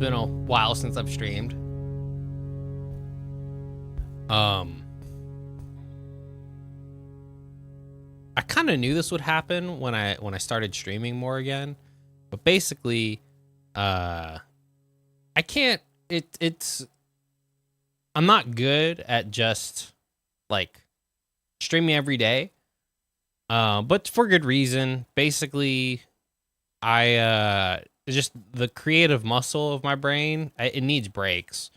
been a while since I've streamed. I kind of knew this would happen when I started streaming more again, but basically, I can't. I'm not good at just like streaming every day, but for good reason. Basically, just the creative muscle of my brain, it needs breaks.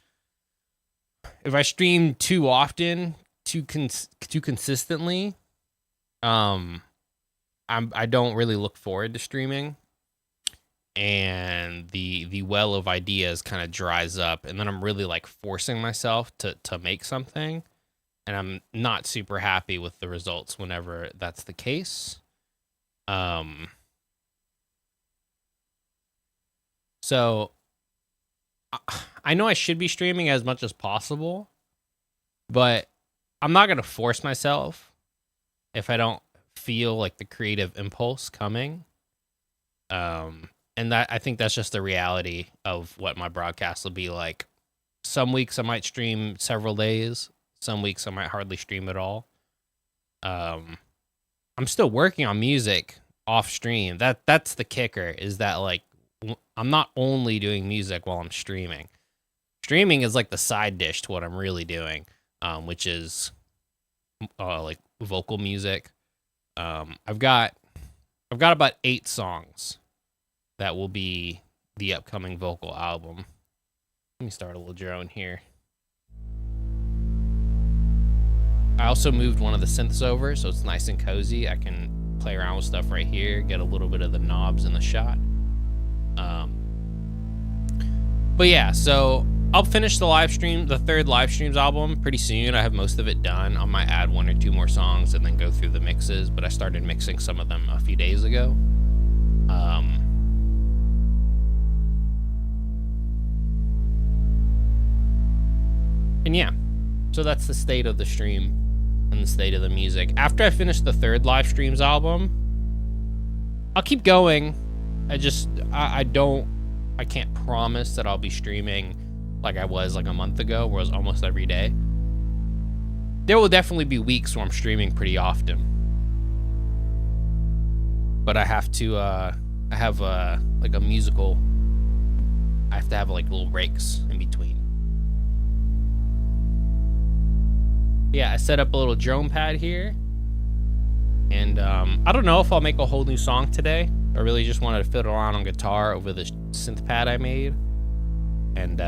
If I stream too often, too consistently, I don't really look forward to streaming, and the well of ideas kind of dries up, and then I'm really like forcing myself to make something, and I'm not super happy with the results whenever that's the case. So I know I should be streaming as much as possible, but I'm not going to force myself if I don't feel like the creative impulse coming. And that, I think that's just the reality of what my broadcast will be like. Some weeks I might stream several days. Some weeks I might hardly stream at all. I'm still working on music off stream. That's the kicker, is that like I'm not only doing music while I'm streaming. Streaming is like the side dish to what I'm really doing, which is like vocal music. I've got about 8 songs that will be the upcoming vocal album. Let me start a little drone here. I also moved one of the synths over, so it's nice and cozy. I can play around with stuff right here, get a little bit of the knobs in the shot. But yeah, so I'll finish the third live streams album pretty soon. I have most of it done. I might add 1 or 2 more songs and then go through the mixes, but I started mixing some of them a few days ago. And yeah, so that's the state of the stream and the state of the music. After I finish the third live streams album, I'll keep going. I can't promise that I'll be streaming like I was like a month ago, where it was almost every day. There will definitely be weeks where I'm streaming pretty often, but I have to, I have to have like little breaks in between. Yeah, I set up a little drone pad here, and I don't know if I'll make a whole new song today. I really just wanted to fiddle around on guitar over this synth pad I made, and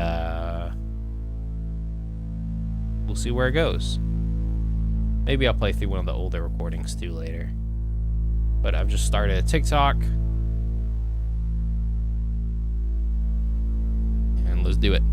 we'll see where it goes. Maybe I'll play through one of the older recordings too later. But I've just started a TikTok, and let's do it.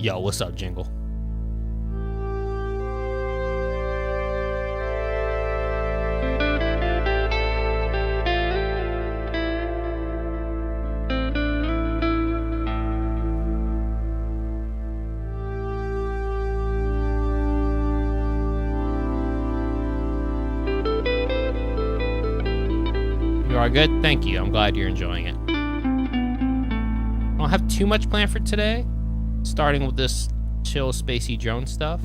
Yo, what's up, Jingle? You are good? Thank you. I'm glad you're enjoying it. I don't have too much planned for today, starting with this chill, spacey drone stuff.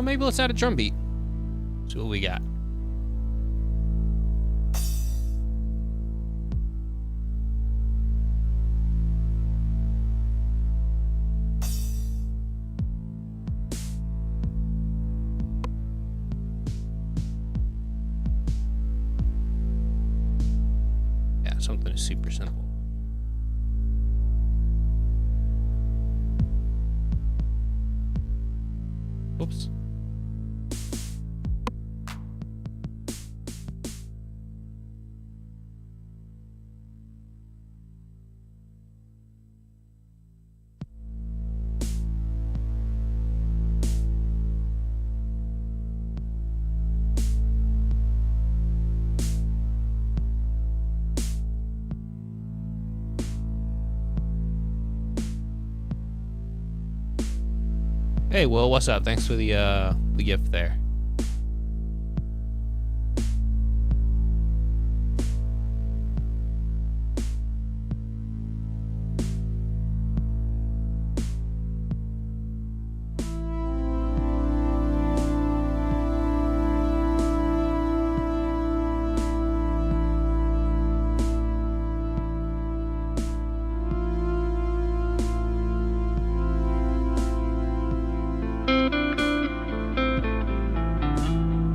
Maybe let's add a drum beat. See what we got. Yeah, something super simple. Oops. Hey, Will, what's up? Thanks for the gift there.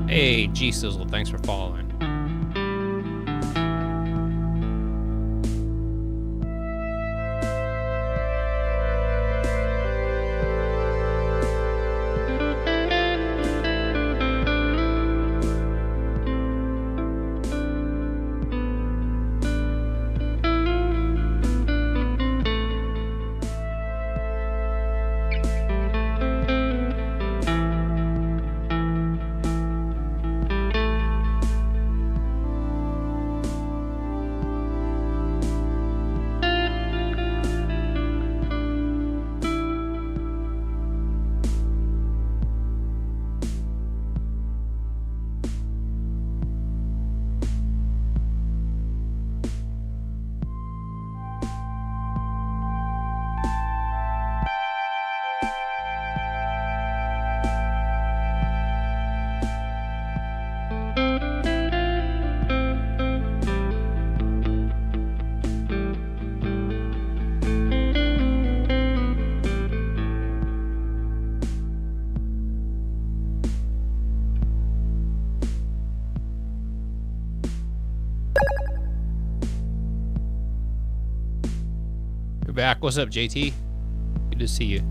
Hey, G-Sizzle, thanks for following. Back. What's up, JT? Good to see you.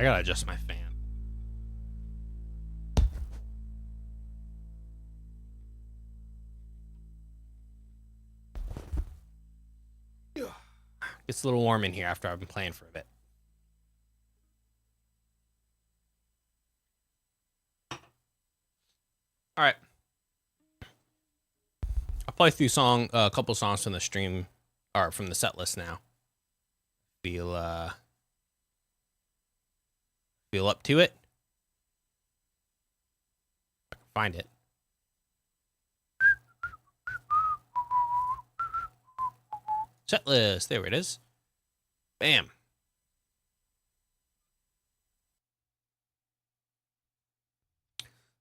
gotta adjust my fan. It's a little warm in here after I've been playing for a bit. All right. I'll play through a couple songs from the stream, or from the set list now. Feel up to it. I can find it. Set list, there it is. Bam.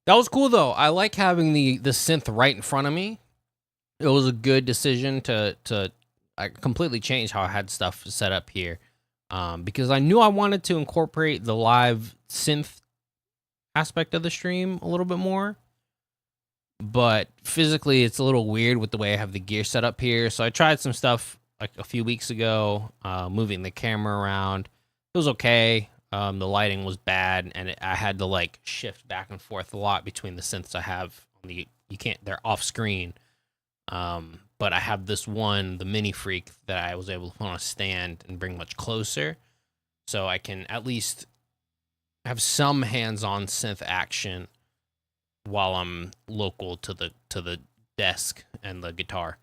That was cool though. I like having the synth right in front of me. It was a good decision to I completely changed how I had stuff set up here. Because I knew I wanted to incorporate the live synth aspect of the stream a little bit more. But physically it's a little weird with the way I have the gear set up here. So I tried some stuff like a few weeks ago, moving the camera around. It was okay. The lighting was bad, and I had to like shift back and forth a lot between the synths I have on they're off screen. But I have this one, the Mini Freak, that I was able to put on a stand and bring much closer, so I can at least have some hands-on synth action while I'm local to the desk and the guitar.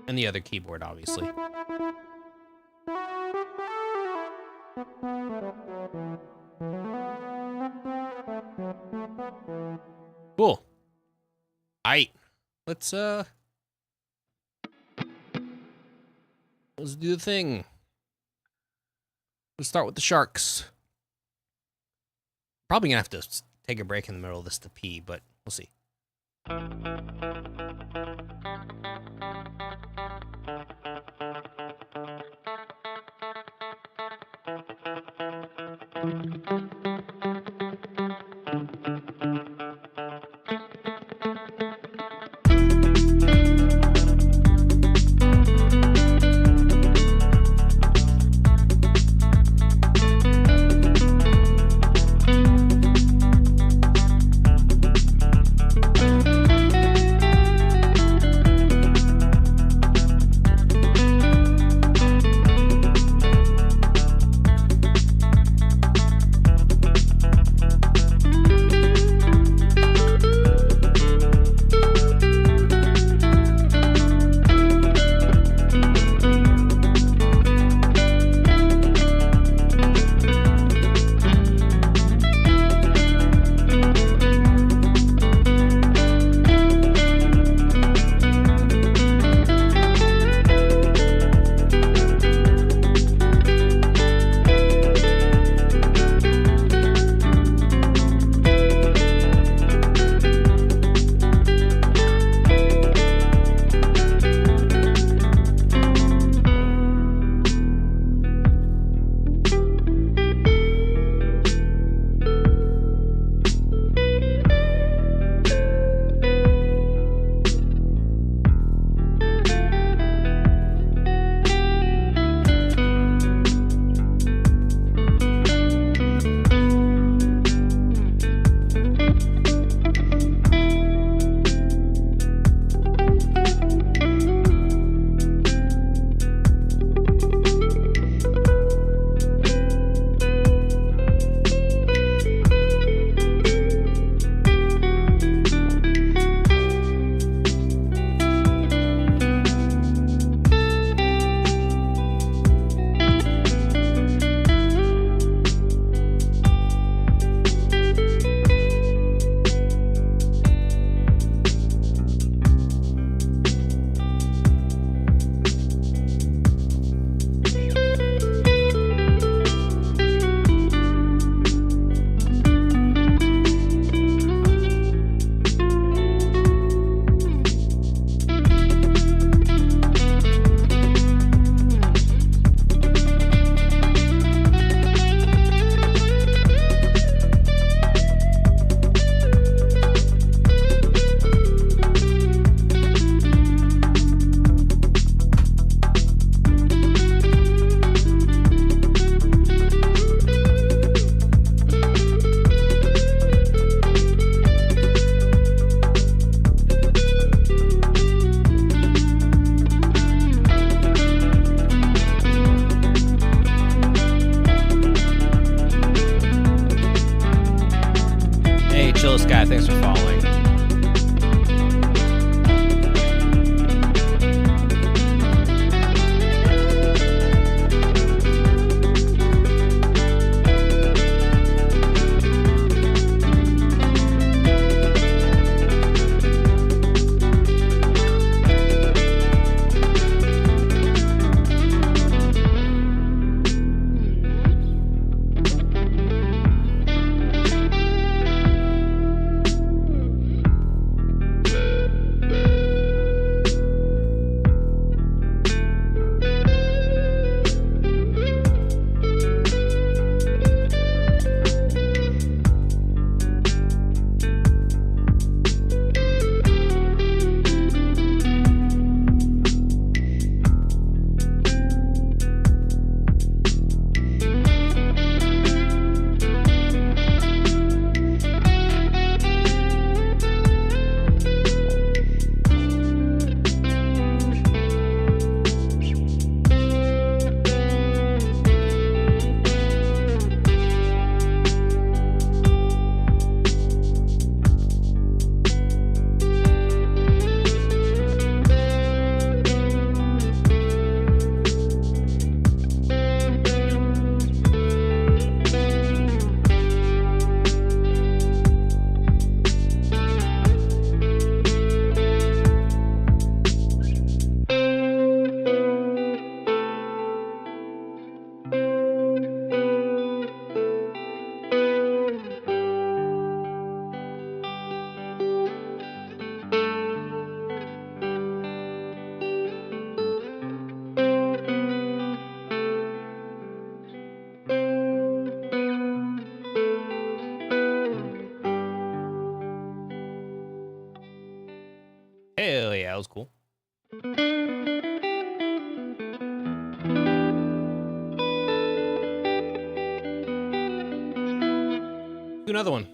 And the other keyboard, obviously. Cool. Aight. Let's do the thing. Let's start with the sharks. Probably gonna have to take a break in the middle of this to pee, but we'll see. Thanks for following. Hell yeah, that was cool. Do another one.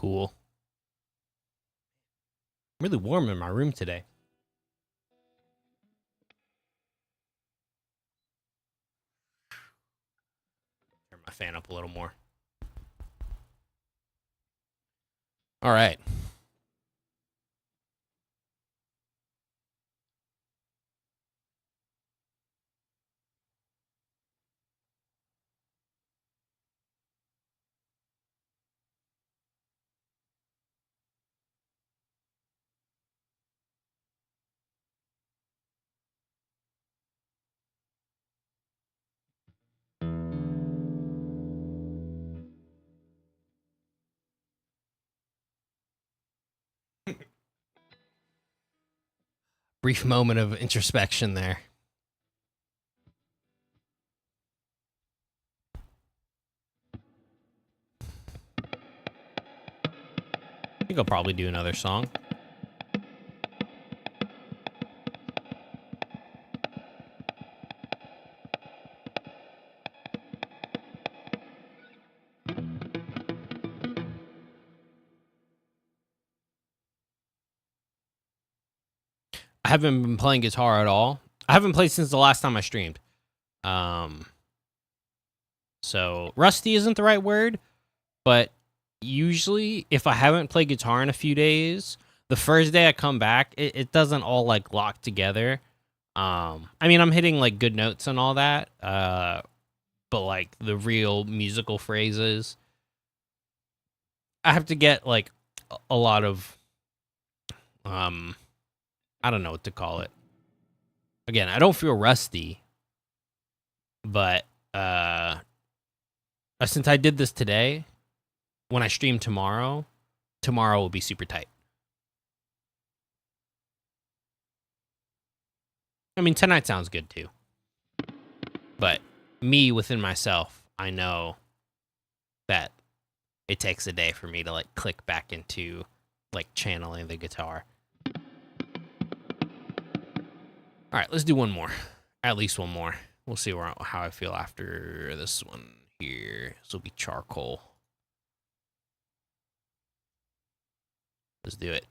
cool. Really warm in my room today. Turn my fan up a little more. All right. Brief moment of introspection there. I think I'll probably do another song. I haven't been playing guitar at all. I haven't played since the last time I streamed. So rusty isn't the right word, but usually if I haven't played guitar in a few days, the first day I come back, it doesn't all like lock together. I mean, I'm hitting like good notes and all that, but like the real musical phrases, I have to get like a lot of, I don't know what to call it. Again, I don't feel rusty, but since I did this today, when I stream tomorrow will be super tight. I mean, tonight sounds good too. But me within myself, I know that it takes a day for me to like click back into like channeling the guitar. All right, let's do one more. At least one more. We'll see how I feel after this one here. This will be charcoal. Let's do it.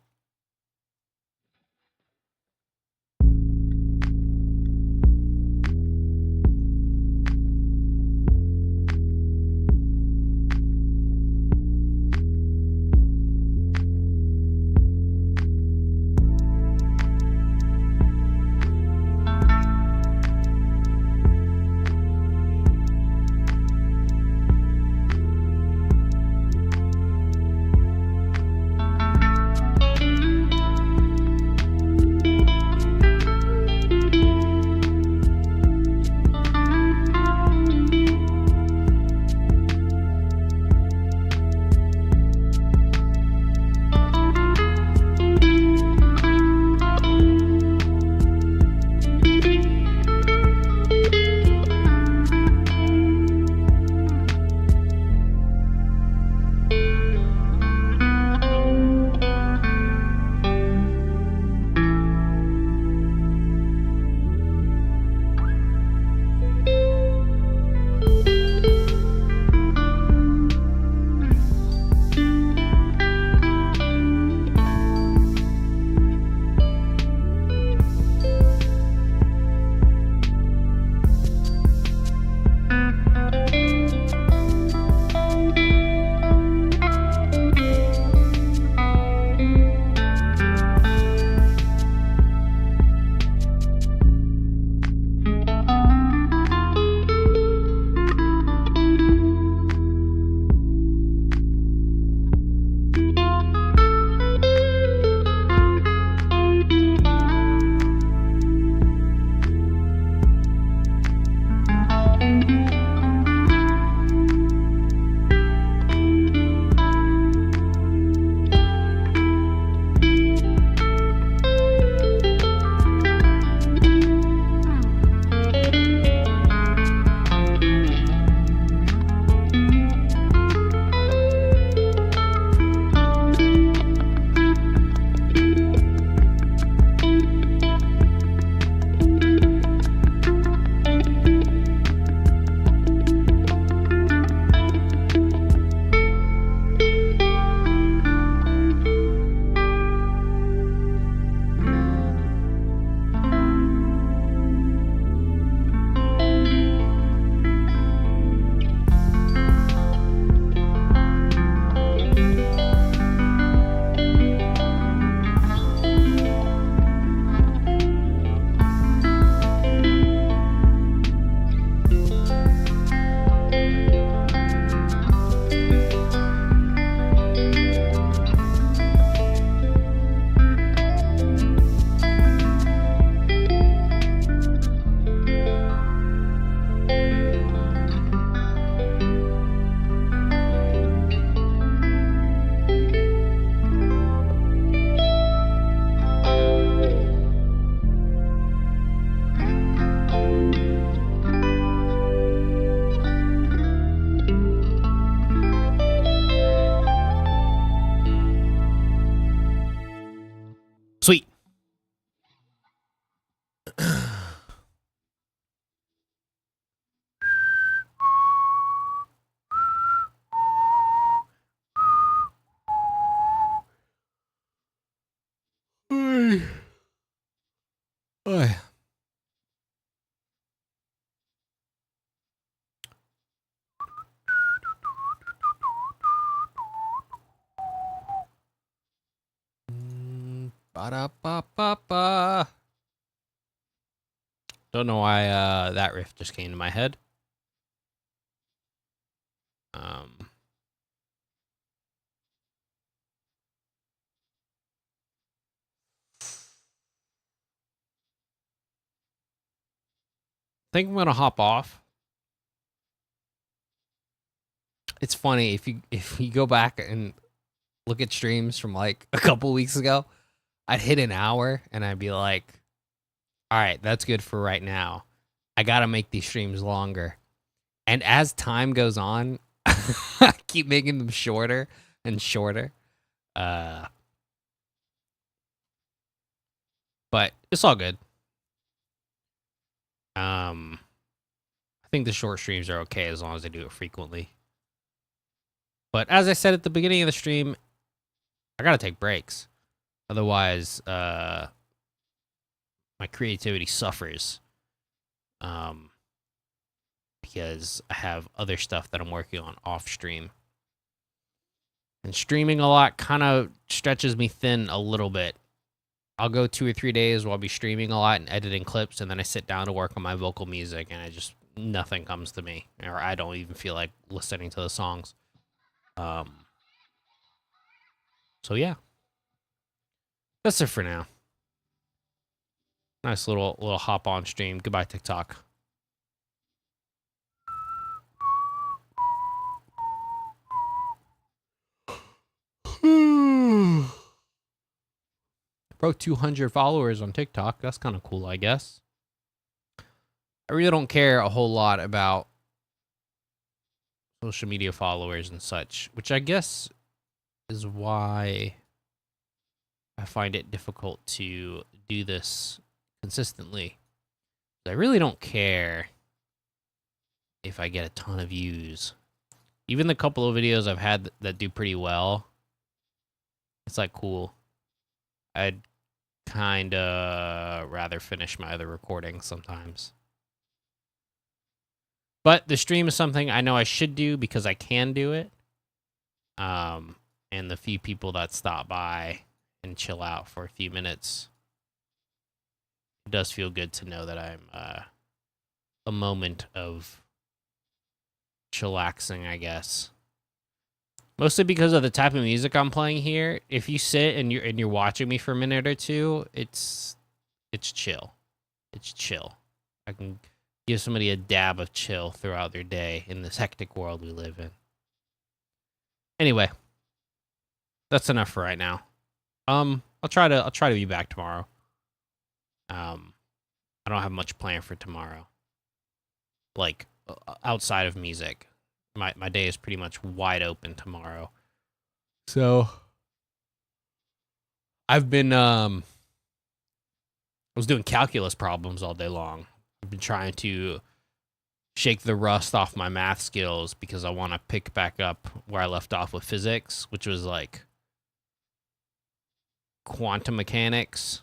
Oy. Ba-da-ba-ba-ba. Don't know why that riff just came to my head. I think I'm gonna hop off. It's funny if you go back and look at streams from like a couple weeks ago, I'd hit an hour and I'd be like, all right, that's good for right now. I gotta make these streams longer. And as time goes on, I keep making them shorter and shorter. But it's all good. I think the short streams are okay as long as I do it frequently. But as I said at the beginning of the stream, I gotta take breaks. Otherwise, my creativity suffers. Because I have other stuff that I'm working on off stream. And streaming a lot kind of stretches me thin a little bit. I'll go 2 or 3 days where I'll be streaming a lot and editing clips, and then I sit down to work on my vocal music, and nothing comes to me, or I don't even feel like listening to the songs. So yeah, that's it for now. Nice little hop on stream. Goodbye, TikTok. Broke 200 followers on TikTok. That's kind of cool, I guess. I really don't care a whole lot about social media followers and such, which I guess is why I find it difficult to do this consistently. I really don't care if I get a ton of views. Even the couple of videos I've had that do pretty well, it's like cool. I'd kind of rather finish my other recordings sometimes. But the stream is something I know I should do because I can do it. And the few people that stop by and chill out for a few minutes, it does feel good to know that I'm a moment of chillaxing, I guess. Mostly because of the type of music I'm playing here. If you sit and you're watching me for a minute or two, it's chill. It's chill. I can give somebody a dab of chill throughout their day in this hectic world we live in. Anyway, that's enough for right now. I'll try to be back tomorrow. I don't have much planned for tomorrow. Like outside of music. My day is pretty much wide open tomorrow. So I've been I was doing calculus problems all day long. I've been trying to shake the rust off my math skills because I want to pick back up where I left off with physics, which was like quantum mechanics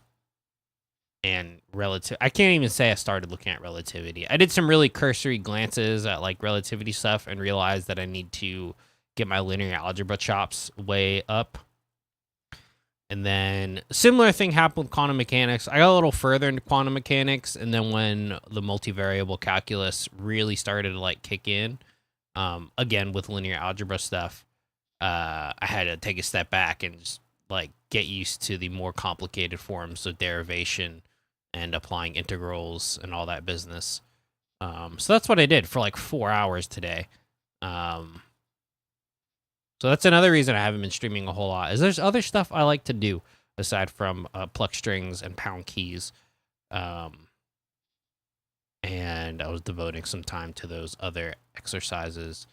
and relative. I can't even say I started looking at relativity. I did some really cursory glances at like relativity stuff and realized that I need to get my linear algebra chops way up. And then a similar thing happened with quantum mechanics. I got a little further into quantum mechanics, and then when the multivariable calculus really started to like kick in, again with linear algebra stuff, I had to take a step back and just like get used to the more complicated forms of derivation and applying integrals and all that business. So that's what I did for like 4 hours today. So that's another reason I haven't been streaming a whole lot, is there's other stuff I like to do aside from pluck strings and pound keys. And I was devoting some time to those other exercises.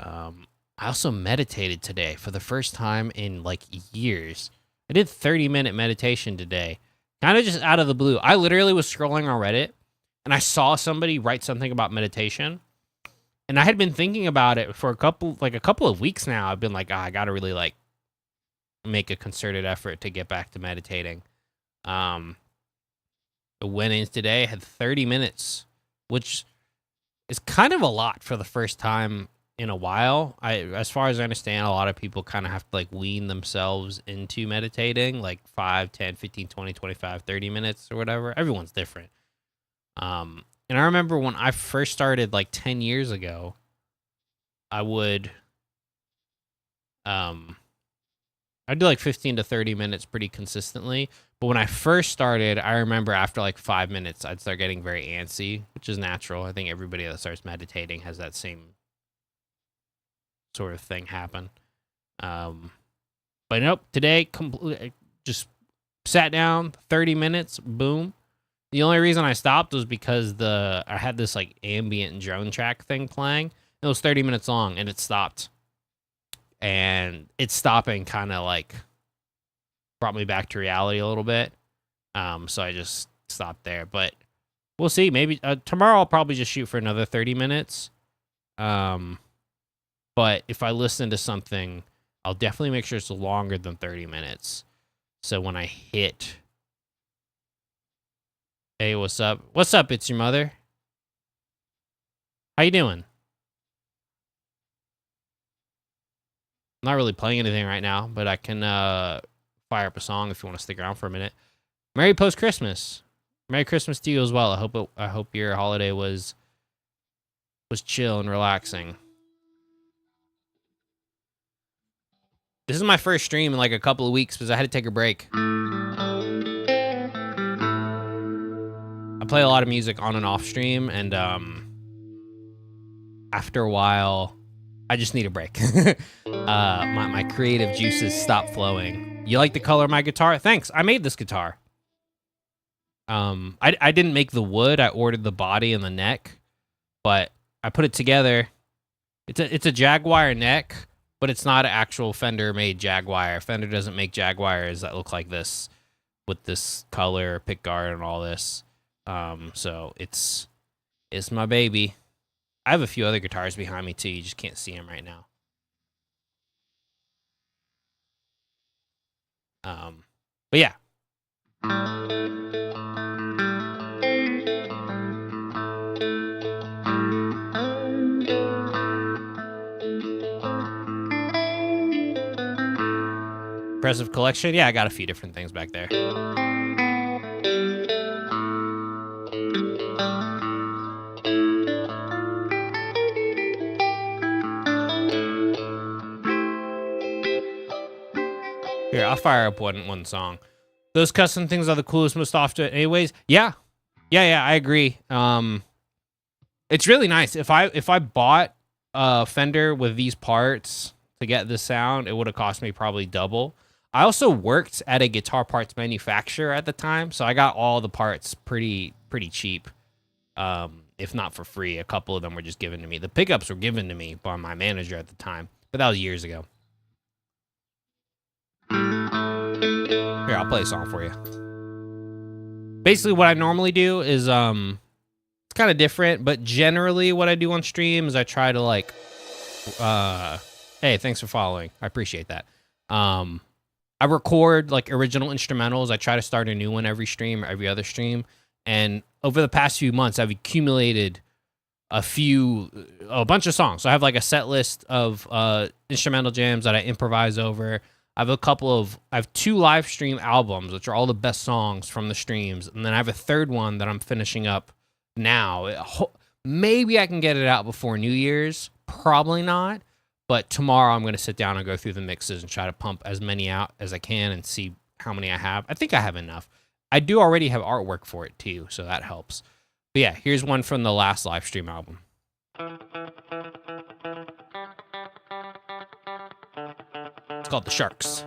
I also meditated today for the first time in like years. I did 30-minute meditation today. Kind of just out of the blue. I literally was scrolling on Reddit and I saw somebody write something about meditation. And I had been thinking about it for a couple of weeks now. I've been like, I got to really like make a concerted effort to get back to meditating. I went in today, had 30 minutes, which is kind of a lot for the first time in a while. As far as I understand, a lot of people kind of have to like wean themselves into meditating, like 5, 10, 15, 20, 25, 30 minutes or whatever. Everyone's different. And I remember when I first started like 10 years ago, I would I'd do like 15 to 30 minutes pretty consistently. But when I first started, I remember after like 5 minutes, I'd start getting very antsy, which is natural. I think everybody that starts meditating has that same sort of thing happen. But nope, today, just sat down, 30 minutes, boom. The only reason I stopped was because I had this like ambient drone track thing playing. It was 30 minutes long and it stopped. And it's stopping kind of like brought me back to reality a little bit. So I just stopped there. But we'll see. Maybe tomorrow I'll probably just shoot for another 30 minutes. But if I listen to something, I'll definitely make sure it's longer than 30 minutes. So when I hit... Hey, what's up? What's up, it's your mother? How you doing? I'm not really playing anything right now, but I can fire up a song if you want to stick around for a minute. Merry post-Christmas. Merry Christmas to you as well. I hope your holiday was chill and relaxing. This is my first stream in like a couple of weeks because I had to take a break. I play a lot of music on and off stream, and after a while, I just need a break. My creative juices stop flowing. You like the color of my guitar? Thanks. I made this guitar. I didn't make the wood. I ordered the body and the neck, but I put it together. It's a Jaguar neck, but it's not an actual Fender made Jaguar. Fender doesn't make Jaguars that look like this with this color, pick guard, and all this. So it's my baby. I have a few other guitars behind me too. You just can't see them right now. But yeah. Impressive collection. Yeah, I got a few different things back there. Here, I'll fire up one song. Those custom things are the coolest, most often. Anyways, yeah, I agree. It's really nice. If I bought a Fender with these parts to get this sound, it would have cost me probably double. I also worked at a guitar parts manufacturer at the time, so I got all the parts pretty cheap, if not for free. A couple of them were just given to me. The pickups were given to me by my manager at the time, but that was years ago. Here, I'll play a song for you. Basically, what I normally do is, it's kind of different, but generally what I do on stream is I try to, like, hey, thanks for following. I appreciate that. I record, like, original instrumentals. I try to start a new one every stream or every other stream. And over the past few months, I've accumulated a bunch of songs. So I have, like, a set list of instrumental jams that I improvise over. I have 2 live stream albums, which are all the best songs from the streams. And then I have a third one that I'm finishing up now. Maybe I can get it out before New Year's. Probably not. But tomorrow I'm going to sit down and go through the mixes and try to pump as many out as I can and see how many I have. I think I have enough. I do already have artwork for it too, so that helps. But yeah, here's one from the last live stream album. It's called The Sharks.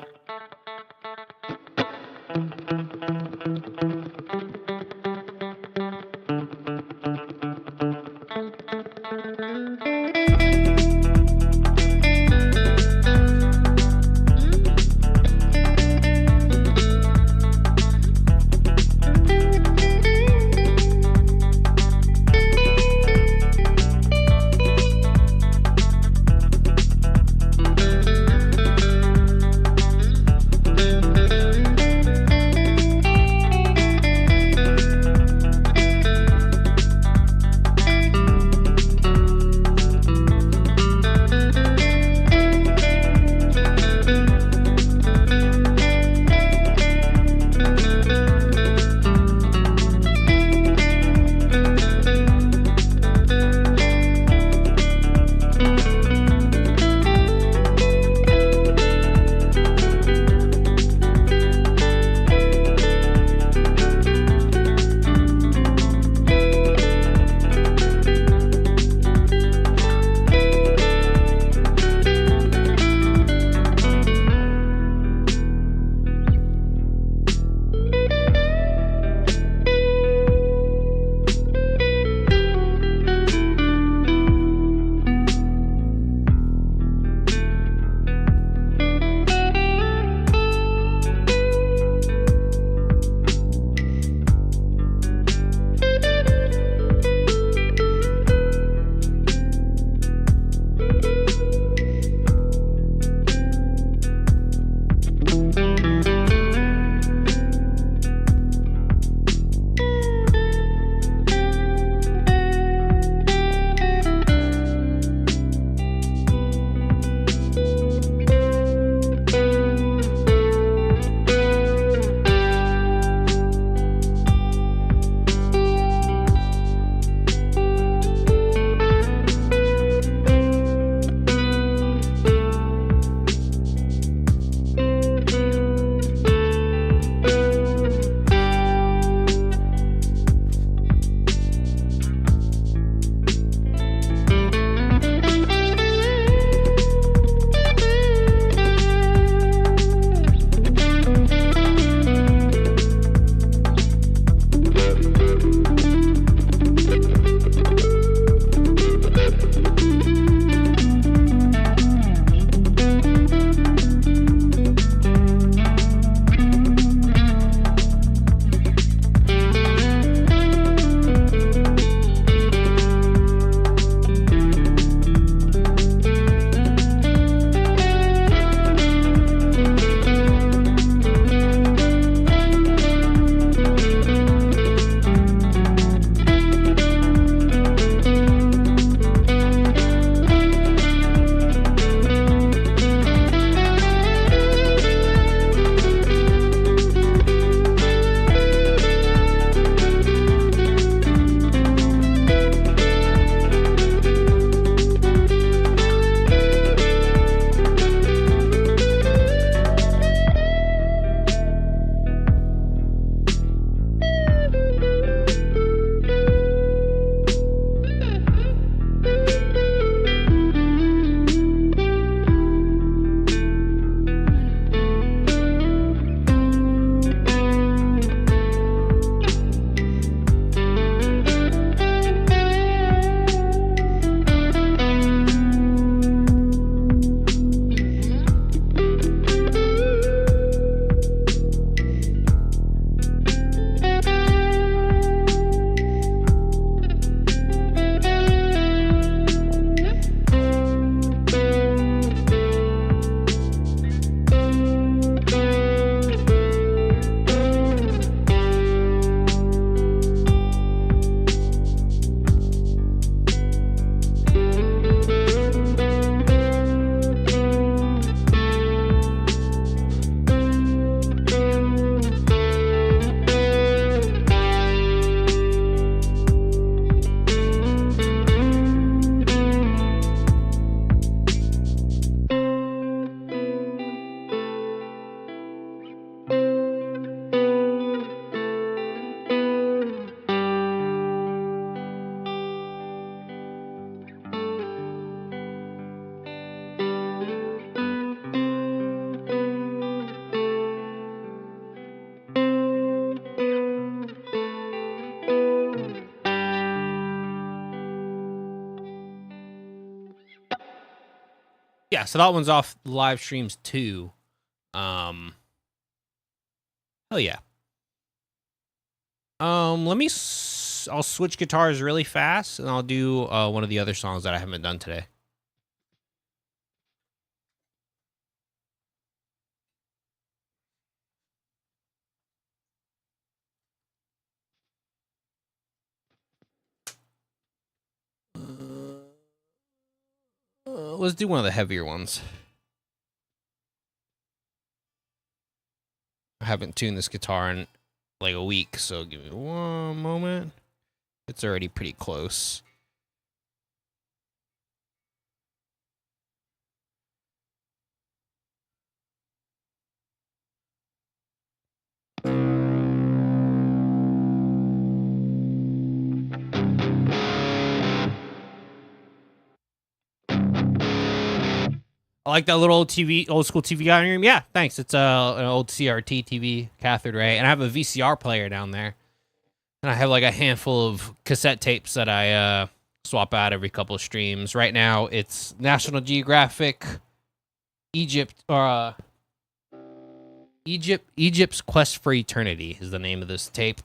yeah, so that one's off live streams too. Hell yeah. I'll switch guitars really fast, and I'll do one of the other songs that I haven't done today. Let's do one of the heavier ones. I haven't tuned this guitar in like a week, so give me one moment. It's already pretty close. I like that little old school TV guy in your room. Yeah, thanks. It's an old CRT TV, cathode ray, and I have a VCR player down there, and I have like a handful of cassette tapes that I swap out every couple of streams. Right now, it's National Geographic, Egypt's Quest for Eternity is the name of this tape.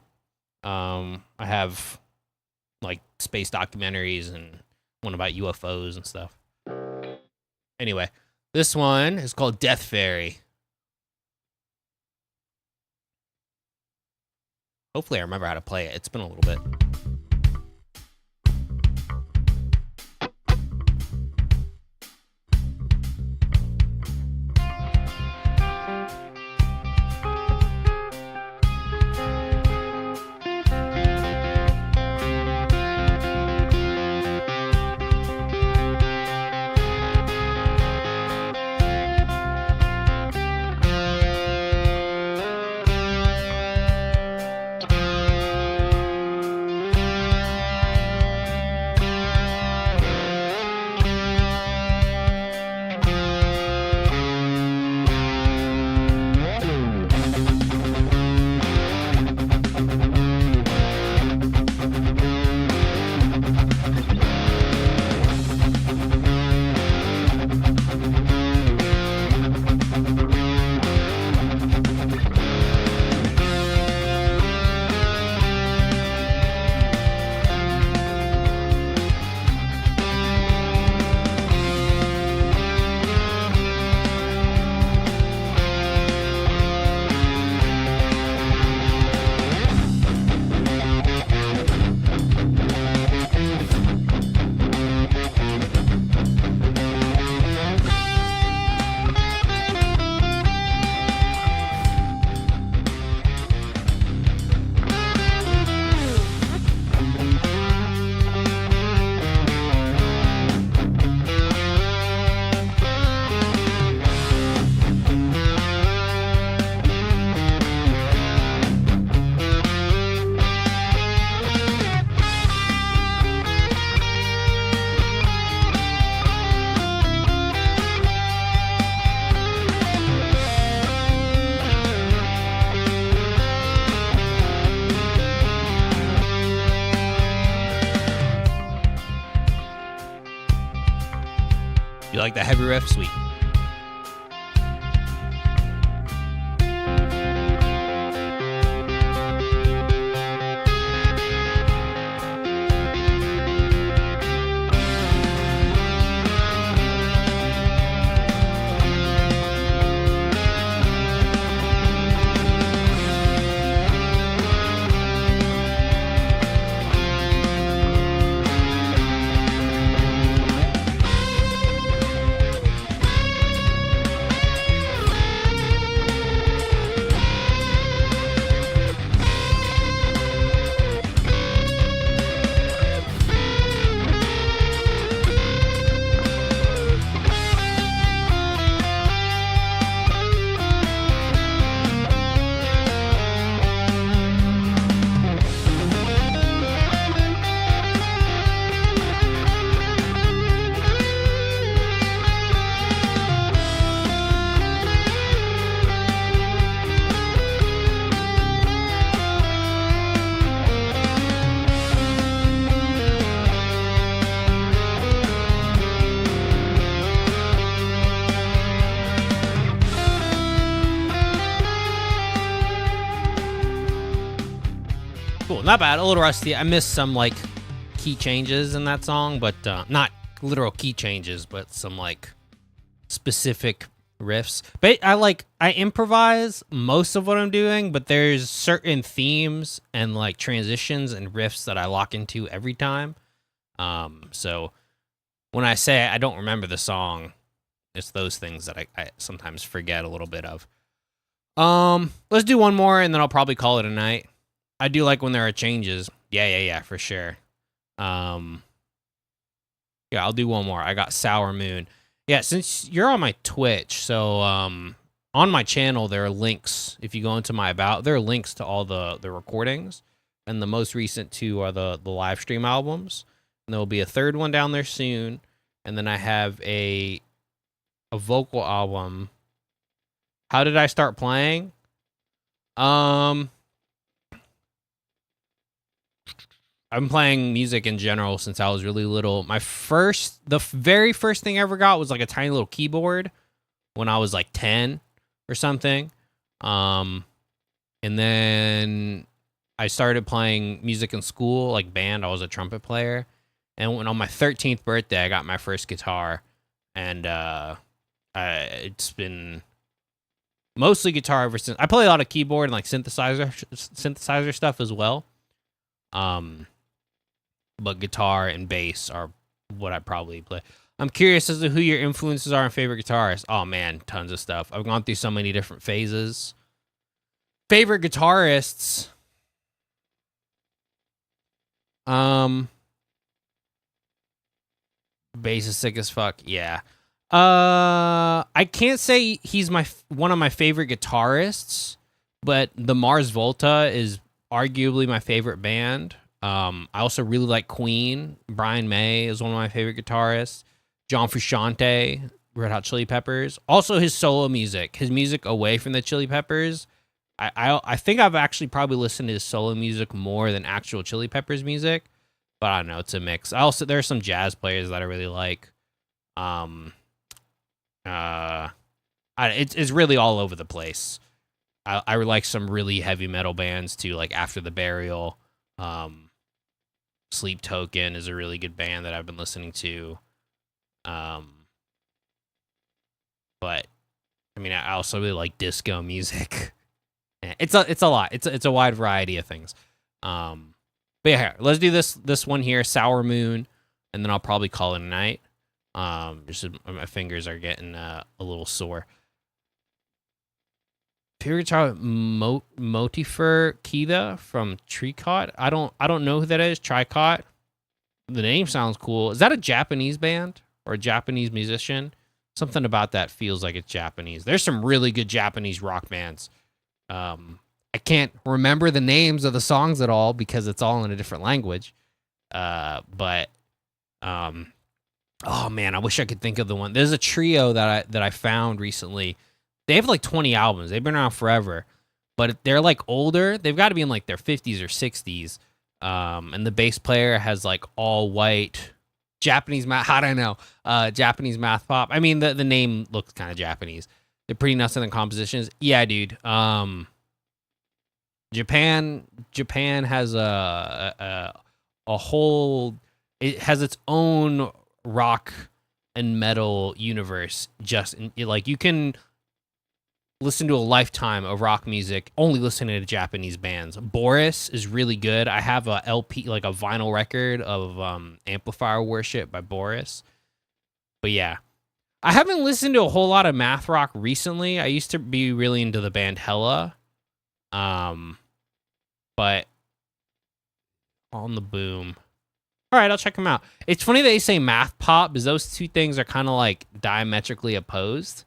I have like space documentaries and one about UFOs and stuff. Anyway, this one is called Death Fairy. Hopefully I remember how to play it. It's been a little bit. You like the heavy riff? Sweet. Cool, not bad. A little rusty. I missed some like key changes in that song, but not literal key changes, but some like specific riffs. But I improvise most of what I'm doing, but there's certain themes and like transitions and riffs that I lock into every time. So when I say I don't remember the song, it's those things that I sometimes forget a little bit of. Let's do one more and then I'll probably call it a night. I do like when there are changes. Yeah, for sure. Yeah, I'll do one more. I got Sour Moon. Yeah, since you're on my Twitch, so on my channel there are links. If you go into my about, there are links to all the recordings, and the most recent two are the live stream albums. And there will be a third one down there soon, and then I have a vocal album. How did I start playing? I've been playing music in general since I was really little. The very first thing I ever got was like a tiny little keyboard when I was like 10 or something. And then I started playing music in school, like band. I was a trumpet player. And when on my 13th birthday, I got my first guitar. And it's been mostly guitar ever since. I play a lot of keyboard and like synthesizer stuff as well. But guitar and bass are what I probably play. I'm curious as to who your influences are and favorite guitarists. Oh man, tons of stuff. I've gone through so many different phases. Favorite guitarists. Bass is sick as fuck. Yeah. I can't say he's one of my favorite guitarists, but the Mars Volta is arguably my favorite band. I also really like Queen. Brian May is one of my favorite guitarists. John Frusciante, Red Hot Chili Peppers. Also his solo music, his music away from the Chili Peppers. I think I've actually probably listened to his solo music more than actual Chili Peppers music, but I don't know, it's a mix. There are some jazz players that I really like. It's really all over the place. I like some really heavy metal bands too, like After the Burial. Sleep Token is a really good band that I've been listening to. But I mean, I also really like disco music. It's a lot. It's a wide variety of things. But yeah, let's do this one here, Sour Moon, and then I'll probably call it a night. Just my fingers are getting a little sore. Favorite guitar, Motifer Kida from Tricot. I don't know who that is. Tricot. The name sounds cool. Is that a Japanese band or a Japanese musician? Something about that feels like it's Japanese. There's some really good Japanese rock bands. I can't remember the names of the songs at all because it's all in a different language. Oh man, I wish I could think of the one. There's a trio that I found recently. They have like 20 albums. They've been around forever, but they're like older. They've got to be in like their 50s or 60s. And the bass player has like all white Japanese math. How do I know? Japanese math pop. I mean, the name looks kind of Japanese. They're pretty nuts in the compositions. Yeah, dude. Japan has a whole. It has its own rock and metal universe. Like you can listen to a lifetime of rock music only listening to Japanese bands. Boris is really good. I have a LP, like a vinyl record of Amplifier Worship by Boris. But yeah, I haven't listened to a whole lot of math rock recently. I used to be really into the band Hella. But On the Boom. All right, I'll check them out. It's funny that they say math pop because those two things are kind of like diametrically opposed.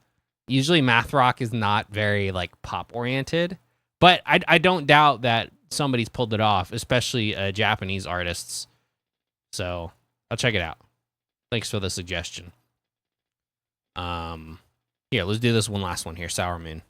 Usually math rock is not very like pop oriented, but I don't doubt that somebody's pulled it off, especially Japanese artists. So I'll check it out. Thanks for the suggestion. Here, let's do this one last one here, Sour Moon.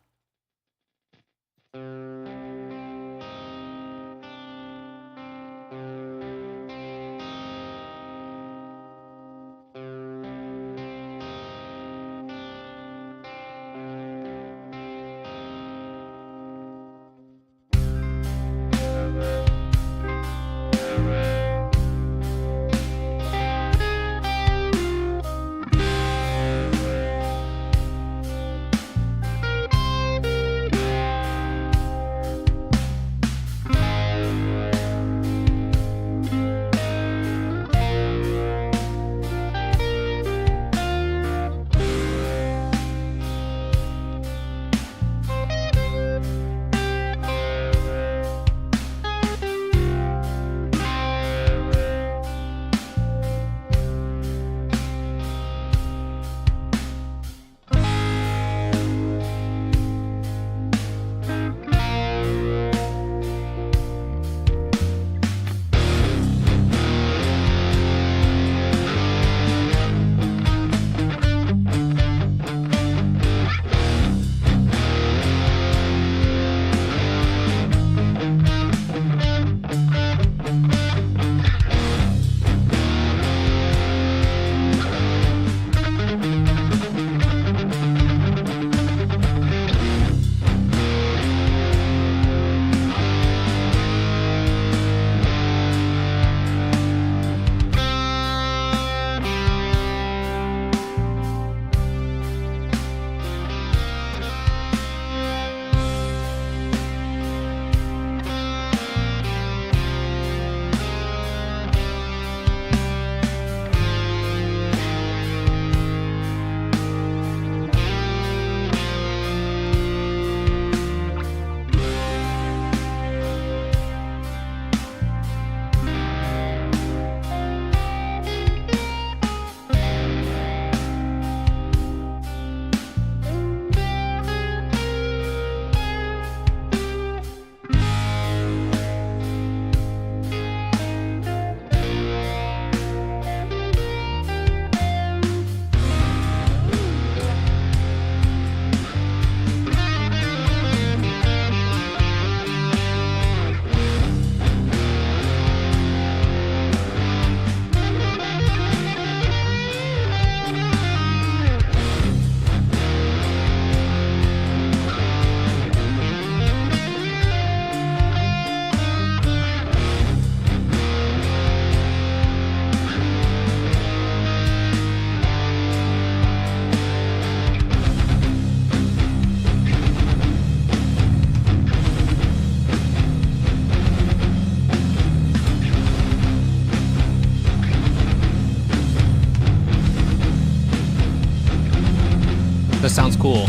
cool.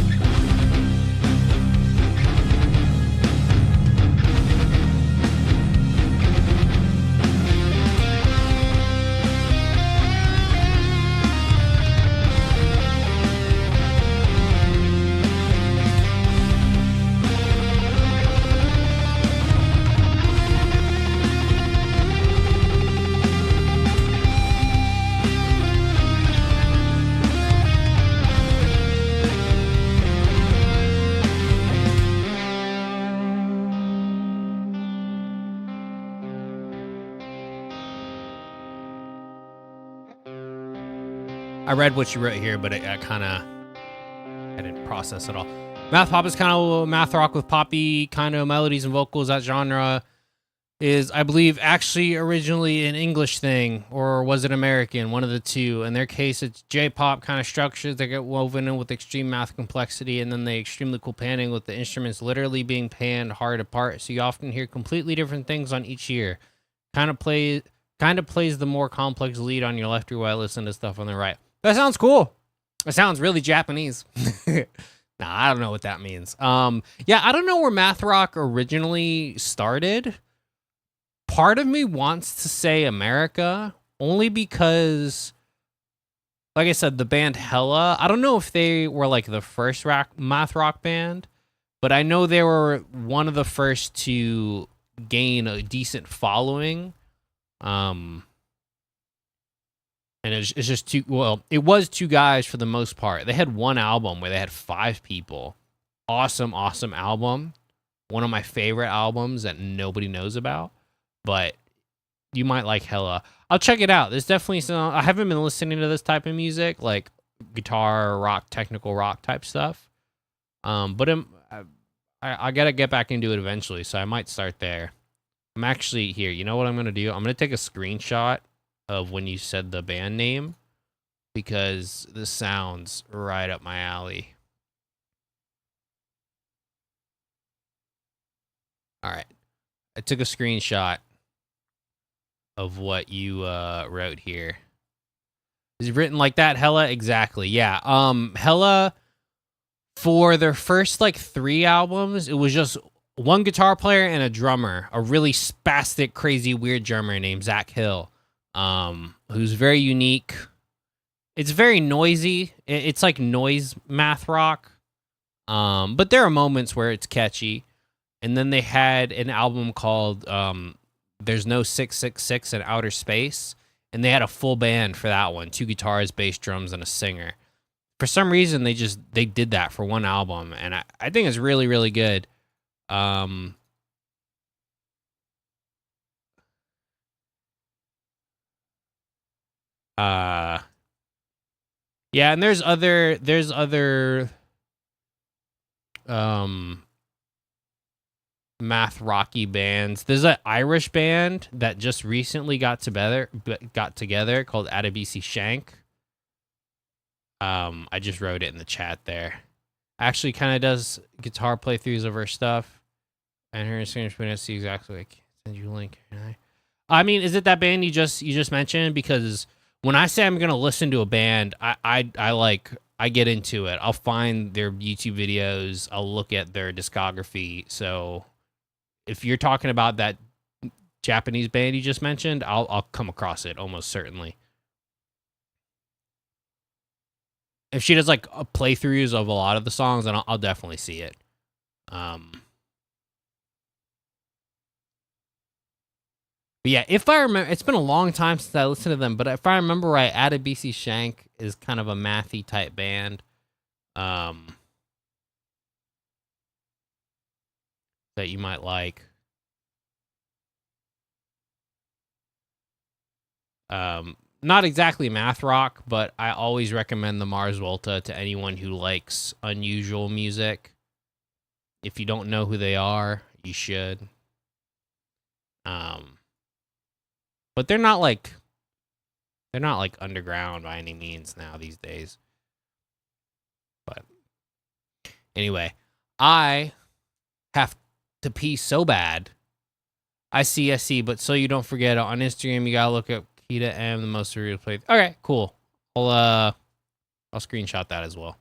I read what you wrote here, but I didn't process it all. Math pop is kind of math rock with poppy kind of melodies and vocals. That genre is, I believe, actually originally an English thing, or was it American? One of the two. In their case, it's J-pop kind of structures that get woven in with extreme math complexity, and then the extremely cool panning with the instruments literally being panned hard apart. So you often hear completely different things on each ear. Kind of plays the more complex lead on your left ear while I listen to stuff on the right. That sounds cool. It sounds really Japanese. Nah, I don't know what that means. Yeah, I don't know where math rock originally started. Part of me wants to say America, only because, like I said, the band Hella, I don't know if they were like the first math rock band, but I know they were one of the first to gain a decent following. And it's just two, well, it was two guys for the most part. They had one album where they had 5 people. Awesome, awesome album. One of my favorite albums that nobody knows about. But you might like Hella. I'll check it out. There's definitely some, I haven't been listening to this type of music, like guitar, rock, technical rock type stuff. But I gotta get back into it eventually, so I might start there. I'm actually here. You know what I'm gonna do? I'm gonna take a screenshot of when you said the band name, because this sounds right up my alley. All right. I took a screenshot of what you wrote here. Is it written like that, Hella? Exactly. Yeah. Hella, for their first like 3 albums, it was just one guitar player and a drummer, a really spastic, crazy, weird drummer named Zach Hill. Who's very unique. It's very noisy. It's like noise math rock. But there are moments where it's catchy. And then they had an album called There's No 666 in Outer Space, and they had a full band for that one, 2 guitars, bass, drums, and a singer. For some reason, they did that for one album, and I think it's really, really good. Yeah, and there's other math rocky bands. There's an Irish band that just recently got together called Adebisi Shank. I just wrote it in the chat there. Actually kind of does guitar playthroughs of her stuff. And her Instagram see exactly like, send you a link. I mean, is it that band you just mentioned? Because when I say I'm gonna listen to a band, I get into it. I'll find their YouTube videos. I'll look at their discography. So if you're talking about that Japanese band you just mentioned, I'll come across it almost certainly. If she does like playthroughs of a lot of the songs, then I'll definitely see it. But yeah, if I remember, it's been a long time since I listened to them, but if I remember right, Adebisi Shank is kind of a mathy type band. That you might like. Not exactly math rock, but I always recommend the Mars Volta to anyone who likes unusual music. If you don't know who they are, you should. But they're not like underground by any means now these days. But anyway, I have to pee so bad. I see, but so you don't forget, on Instagram you gotta look up Kita M, the most surreal place. Okay, cool. I'll screenshot that as well.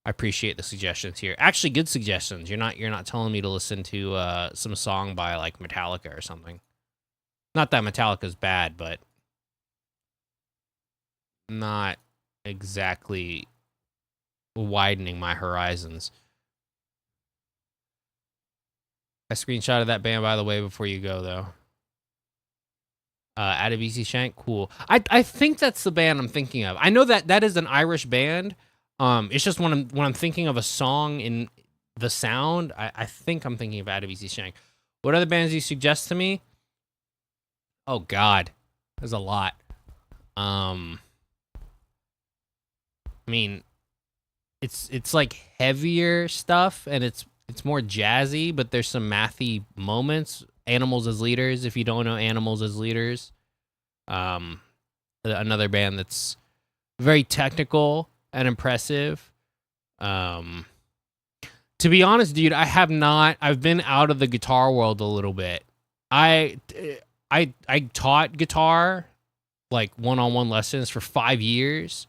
I appreciate the suggestions here. Actually, good suggestions. You're not telling me to listen to some song by like Metallica or something. Not that Metallica's bad, but not exactly widening my horizons. I screenshotted that band, by the way, before you go, though. Adebisi Shank, cool. I think that's the band I'm thinking of. I know that is an Irish band. It's just when I'm thinking of a song in the sound, I think I'm thinking of Adebisi Shank. What other bands do you suggest to me? Oh God, there's a lot. I mean, it's like heavier stuff, and it's more jazzy, but there's some mathy moments. Animals as Leaders, if you don't know Animals as Leaders. Another band that's very technical and impressive. To be honest, dude, I've been out of the guitar world a little bit. I taught guitar, like one-on-one lessons for 5 years,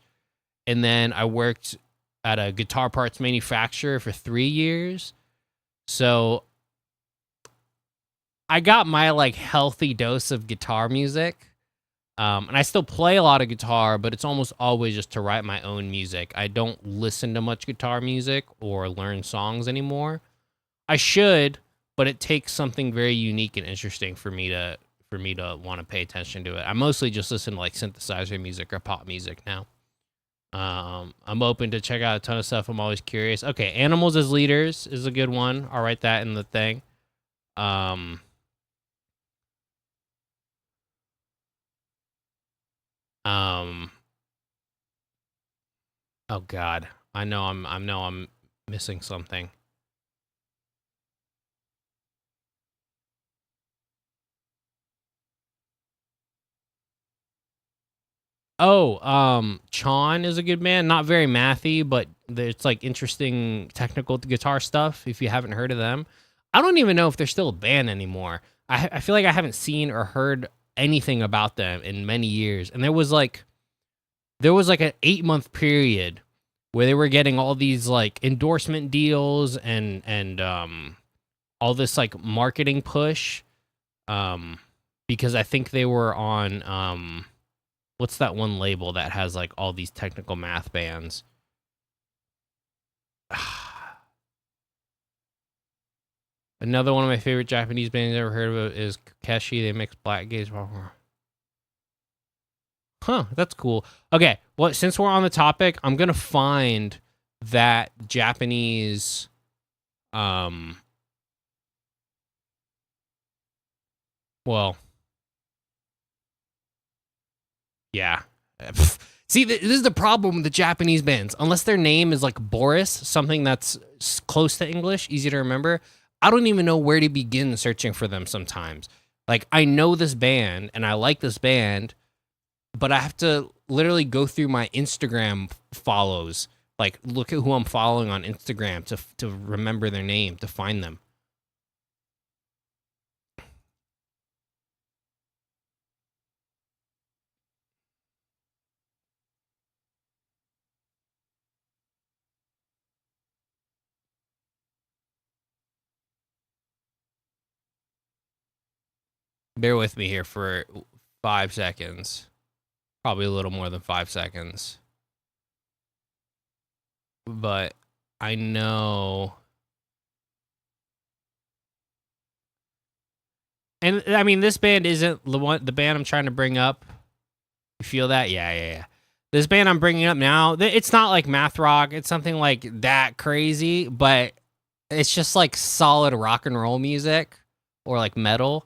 and then I worked at a guitar parts manufacturer for 3 years. So I got my like healthy dose of guitar music. And I still play a lot of guitar, but it's almost always just to write my own music. I don't listen to much guitar music or learn songs anymore. I should, but it takes something very unique and interesting for me to want to pay attention to it. I mostly just listen to like synthesizer music or pop music now. I'm open to check out a ton of stuff. I'm always curious. Okay, Animals as Leaders is a good one. I'll write that in the thing. Um, oh God, I know I'm missing something. Oh, Chon is a good band. Not very mathy, but it's like interesting technical guitar stuff. If you haven't heard of them, I don't even know if they're still a band anymore. I feel like I haven't seen or heard anything about them in many years. And there was like an 8-month period where they were getting all these like endorsement deals and all this like marketing push, um because I think they were on what's that one label that has like all these technical math bands? Another one of my favorite Japanese bands I've ever heard of is Keshi. They mix black gaze. Huh, that's cool. Okay, well, since we're on the topic, I'm gonna find that Japanese well, yeah. See, this is the problem with the Japanese bands. Unless their name is like Boris, something that's close to English, easy to remember, I don't even know where to begin searching for them sometimes. Like, I know this band and I like this band, but I have to literally go through my Instagram follows, like look at who I'm following on Instagram to remember their name, to find them. Bear with me here for 5 seconds. Probably a little more than 5 seconds. But I know. And I mean, this band isn't the band I'm trying to bring up. You feel that? Yeah, yeah, yeah. This band I'm bringing up now, it's not like math rock. It's something like that crazy, but it's just like solid rock and roll music or like metal.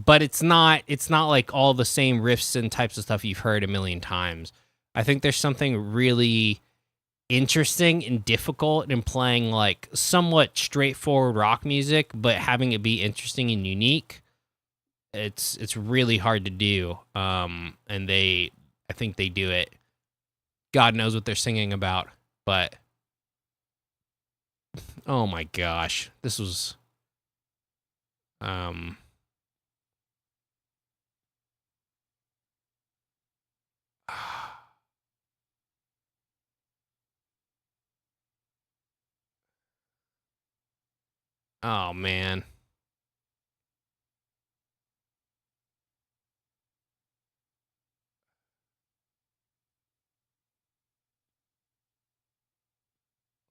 But it's not like all the same riffs and types of stuff you've heard a million times. I think there's something really interesting and difficult in playing like somewhat straightforward rock music, but having it be interesting and unique. It's really hard to do. And I think they do it. God knows what they're singing about, but oh my gosh, this was um Oh man.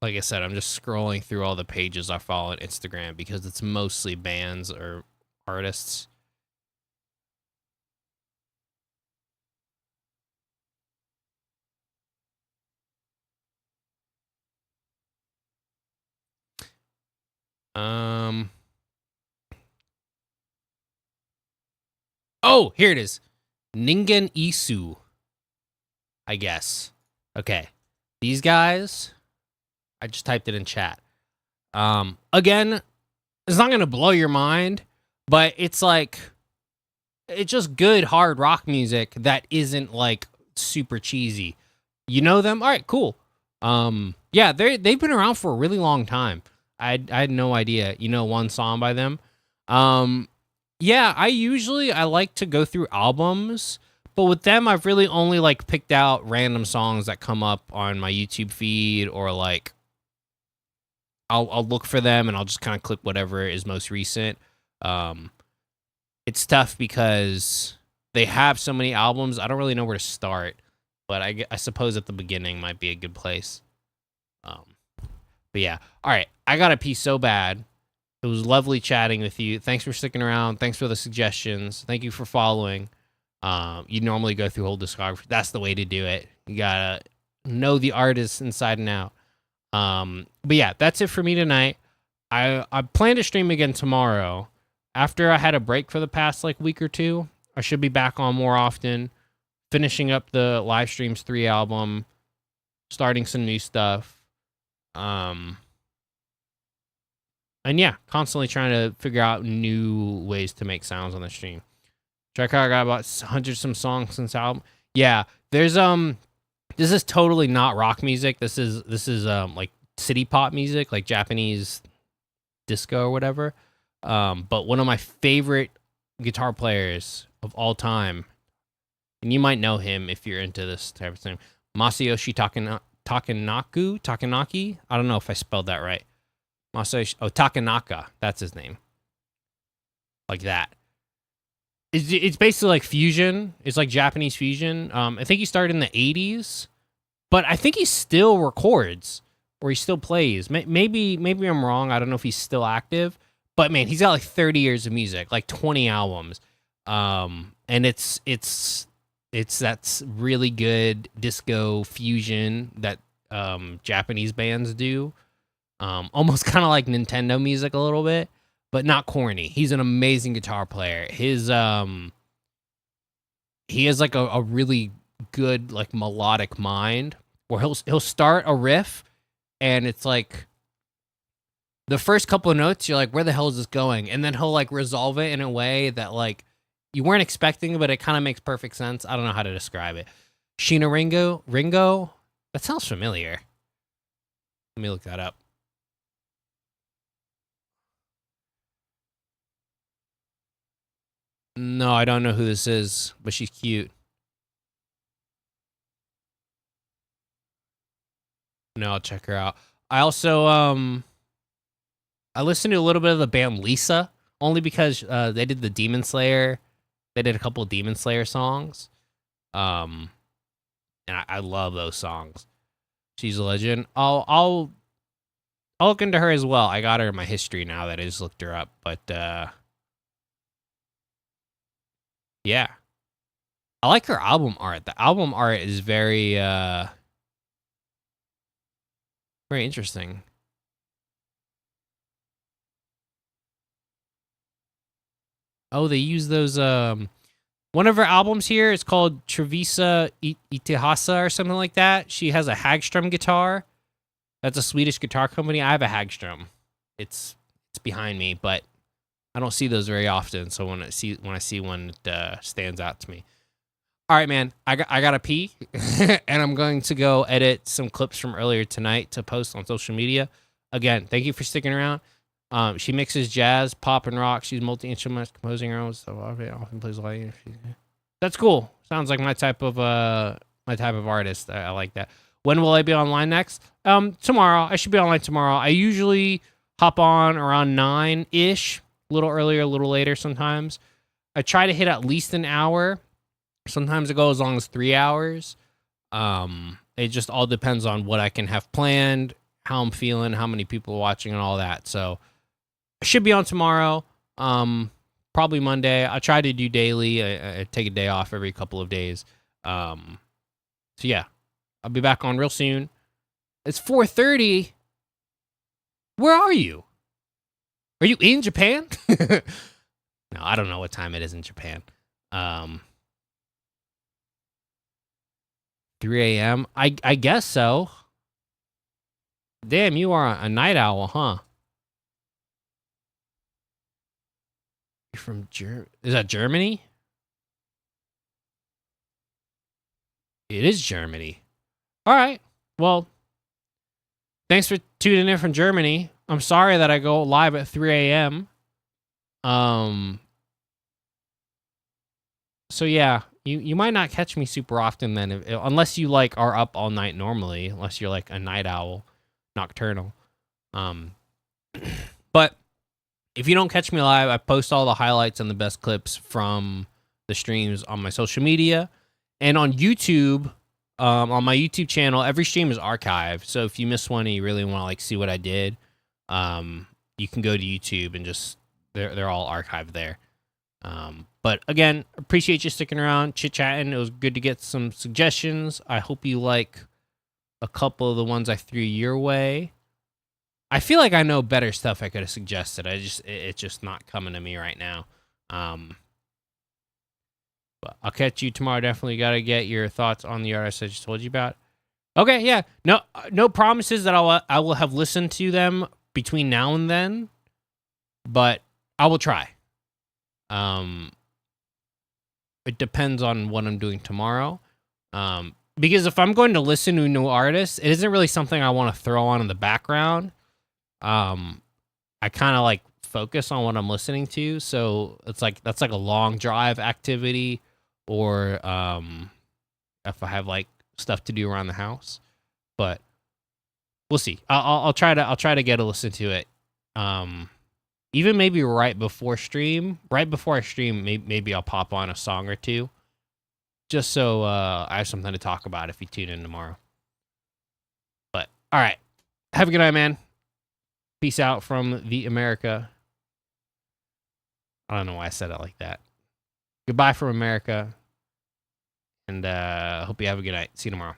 Like I said, I'm just scrolling through all the pages I follow on Instagram because it's mostly bands or artists. Um. Oh, here it is. Ningen Isu, I guess. Okay. These guys, I just typed it in chat. Again, it's not gonna blow your mind, but it's like it's just good hard rock music that isn't like super cheesy. You know them? All right, cool. Yeah, they've been around for a really long time. I had no idea. You know one song by them. Um, yeah, I like to go through albums, but with them I've really only like picked out random songs that come up on my YouTube feed, or like I'll look for them and I'll just kind of click whatever is most recent. Um, it's tough because they have so many albums. I don't really know where to start, but I suppose at the beginning might be a good place. Um, but yeah, all right. I got to pee so bad. It was lovely chatting with you. Thanks for sticking around. Thanks for the suggestions. Thank you for following. You normally go through whole discography. That's the way to do it. You gotta know the artist inside and out. But yeah, that's it for me tonight. I plan to stream again tomorrow. After I had a break for the past like week or two, I should be back on more often, finishing up the Live Streams 3 album, starting some new stuff. And yeah, constantly trying to figure out new ways to make sounds on the stream. Check out, I got about 100 some songs since album. Yeah, there's this is totally not rock music. This is like city pop music, like Japanese disco or whatever. But one of my favorite guitar players of all time, and you might know him if you're into this type of thing, Masayoshi Takanaki. I don't know if I spelled that right. Takanaka. That's his name. Like that. It's basically like fusion. It's like Japanese fusion. I think he started in the 80s, but I think he still records or he still plays. Maybe I'm wrong. I don't know if he's still active, but man, he's got like 30 years of music, like 20 albums. And it's that's really good disco fusion that Japanese bands do. Almost kind of like Nintendo music a little bit, but not corny. He's an amazing guitar player. His he has like a really good like melodic mind where he'll start a riff and it's like the first couple of notes you're like, where the hell is this going? And then he'll like resolve it in a way that like you weren't expecting, but it kind of makes perfect sense. I don't know how to describe it. Sheena Ringo, that sounds familiar. Let me look that up. No, I don't know who this is, but she's cute. No, I'll check her out. I also I listened to a little bit of the band Lisa, only because they did the Demon Slayer. They did a couple of Demon Slayer songs. And I love those songs. She's a legend. I'll look into her as well. I got her in my history now that I just looked her up, but yeah. I like her album art. The album art is very very interesting. Oh, they use those one of her albums here is called Trevisa Itihasa or something like that. She has a Hagstrom guitar. That's a Swedish guitar company. I have a Hagstrom. It's behind me, but I don't see those very often. So when I see one, it stands out to me. All right, man. I gotta pee, and I'm going to go edit some clips from earlier tonight to post on social media. Again, thank you for sticking around. She mixes jazz, pop, and rock. She's multi-instrument, composing her own stuff. Often plays light. That's cool. Sounds like my type of artist. I like that. When will I be online next? Tomorrow. I should be online tomorrow. I usually hop on around 9-ish, a little earlier, a little later sometimes. I try to hit at least an hour. Sometimes it goes as long as 3 hours. It just all depends on what I can have planned, how I'm feeling, how many people are watching, and all that. So I should be on tomorrow. Probably Monday. I try to do daily. I take a day off every couple of days. So yeah, I'll be back on real soon. It's 4:30. Where are you? Are you in Japan? No, I don't know what time it is in Japan. 3 a.m. I guess so. Damn, you are a night owl, huh? You're from Is that Germany? It is Germany. All right. Well, thanks for tuning in from Germany. I'm sorry that I go live at 3 a.m. So yeah, you might not catch me super often then, unless you like are up all night normally, unless you're like a night owl, nocturnal. But if you don't catch me live, I post all the highlights and the best clips from the streams on my social media and on YouTube. On my YouTube channel, every stream is archived. So if you miss one and you really want to like see what I did, you can go to YouTube and just they're all archived there. But again, appreciate you sticking around, chit-chatting. It was good to get some suggestions. I hope you like a couple of the ones I threw your way. I feel like I know better stuff I could have suggested. It's just not coming to me right now. But I'll catch you tomorrow. Definitely got to get your thoughts on the artists I just told you about. Okay, yeah. No promises that I will have listened to them between now and then, but I will try. It depends on what I'm doing tomorrow. Because if I'm going to listen to a new artist, it isn't really something I want to throw on in the background. I kind of like focus on what I'm listening to, so it's like that's like a long drive activity, or if I have like stuff to do around the house. But we'll see. I'll try to get a listen to it. Even maybe right before I stream, maybe I'll pop on a song or two, just so I have something to talk about if you tune in tomorrow. But all right, have a good night, man. Peace out from the America. I don't know why I said it like that. Goodbye from America, and hope you have a good night. See you tomorrow.